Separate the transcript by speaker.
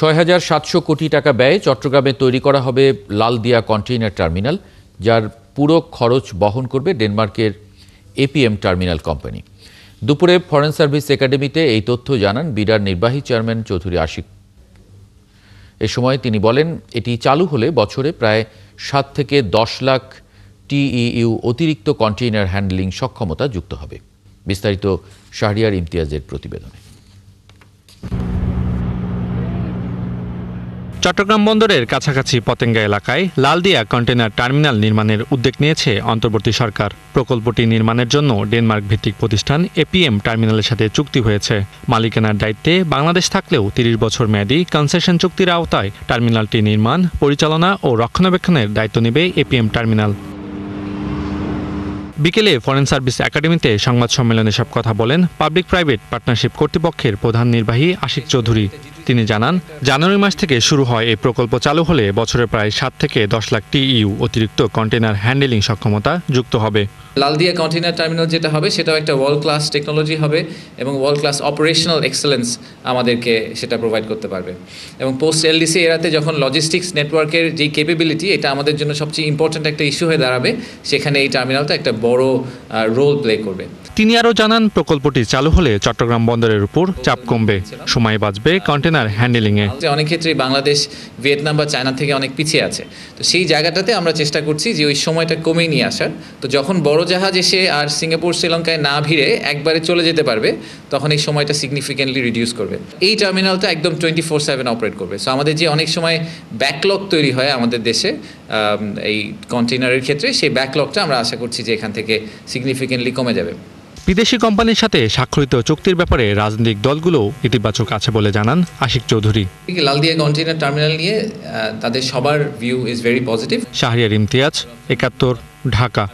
Speaker 1: ৬,৭০০ কোটি টাকা ব্যয়ে চট্টগ্রামে তৈরি করা হবে লালদিয়া কন্টেইনার টার্মিনাল, যার পুরো খরচ বহন করবে ডেনমার্কের এপিএম টার্মিনাল কোম্পানি। দুপুরে ফরেন সার্ভিস একাডেমিতে এই তথ্য জানান বিডার নির্বাহী চেয়ারম্যান চৌধুরী আশিক। এ সময় তিনি বলেন, এটি চালু হলে বছরে প্রায় ৭ থেকে ১০ লাখ টিইউ অতিরিক্ত কন্টেইনার হ্যান্ডলিং সক্ষমতা যুক্ত হবে। বিস্তারিত শাহরিয়ার ইমতিয়াজের প্রতিবেদনে।
Speaker 2: চট্টগ্রাম বন্দরের কাছাকাছি পতেঙ্গা এলাকায় লালদিয়া কন্টেইনার টার্মিনাল নির্মাণের উদ্যোগ নিয়েছে অন্তর্বর্তী সরকার। প্রকল্পটি নির্মাণের জন্য ডেনমার্ক ভিত্তিক প্রতিষ্ঠান এপিএম টার্মিনালের সাথে চুক্তি হয়েছে। মালিকানার দায়িত্বে বাংলাদেশ থাকলেও ৩০ বছর মেয়াদী কনসেশন চুক্তির আওতায় টার্মিনালটি নির্মাণ, পরিচালনা ও রক্ষণাবেক্ষণের দায়িত্ব নেবে এপিএম টার্মিনাল। বিকেলে ফরেন সার্ভিস একাডেমিতে সংবাদ সম্মেলনে সব কথা বলেন পাবলিক প্রাইভেট পার্টনারশিপ কর্তৃপক্ষের প্রধান নির্বাহী আশিক চৌধুরী। তিনি জানান, জানুয়ারি মাস থেকে শুরু হয় এই প্রকল্প চালু হলে বছরে প্রায় ৭ থেকে ১০ লাখ টিইউ অতিরিক্ত কন্টেইনার হ্যান্ডলিং সক্ষমতা যুক্ত হবে।
Speaker 3: লালদিয়া কন্টেইনার টার্মিনাল যেটা হবে সেটাও একটা ওয়ার্ল্ড ক্লাস টেকনোলজি হবে এবং ওয়ার্ল্ড ক্লাস অপারেশনাল এক্সেলেন্স আমাদেরকে সেটা প্রোভাইড করতে পারবে। এবং পোস্ট এলডিসি এরাতে যখন লজিস্টিক্স নেটওয়ার্কের যে ক্যাপাবিলিটি, এটা আমাদের জন্য সবচেয়ে ইম্পর্ট্যান্ট একটা ইস্যু হয়ে দাঁড়াবে, সেখানে এই টার্মিনালটা একটা বড় রোল প্লে করবে।
Speaker 2: তিনি আরও জানান, প্রকল্পটি চালু হলে চট্টগ্রাম বন্দরের উপর চাপ কমবে, সময় বাঁচবে কন্টেইনার হ্যান্ডলিংয়ে।
Speaker 3: অনেক ক্ষেত্রেই বাংলাদেশ ভিয়েতনাম বা চায়না থেকে অনেক পিছিয়ে আছে, তো সেই জায়গাটাতে আমরা চেষ্টা করছি যে ওই সময়টা কমিয়ে নিয়ে আসার। তো যখন বড় জাহাজ এসে আর সিঙ্গাপুর শ্রীলঙ্কায় না ভিড়ে একবারে চলে যেতে পারবে, তখন এই সময়টা সিগনিফিকেন্টলি রিডিউস করবে। এই টার্মিনালটা একদম 24/7 অপারেট করবে। সো আমাদের যে অনেক সময় ব্যাকলগ তৈরি হয় আমাদের দেশে এই কন্টেইনারের ক্ষেত্রে, সেই ব্যাকলগটা আমরা আশা করছি যে এখান থেকে সিগনিফিকেন্টলি কমে যাবে।
Speaker 2: বিদেশি কোম্পানির সাথে স্বাক্ষরিত চুক্তির ব্যাপারে রাজনৈতিক দলগুলো ইতিবাচক আছে বলে জানান আশিক চৌধুরী।
Speaker 3: লালদিয়া কন্টেইনার টার্মিনাল নিয়ে তাদের সবার view is very positive.
Speaker 2: Shahriar Imtiaz, ৭১, Dhaka.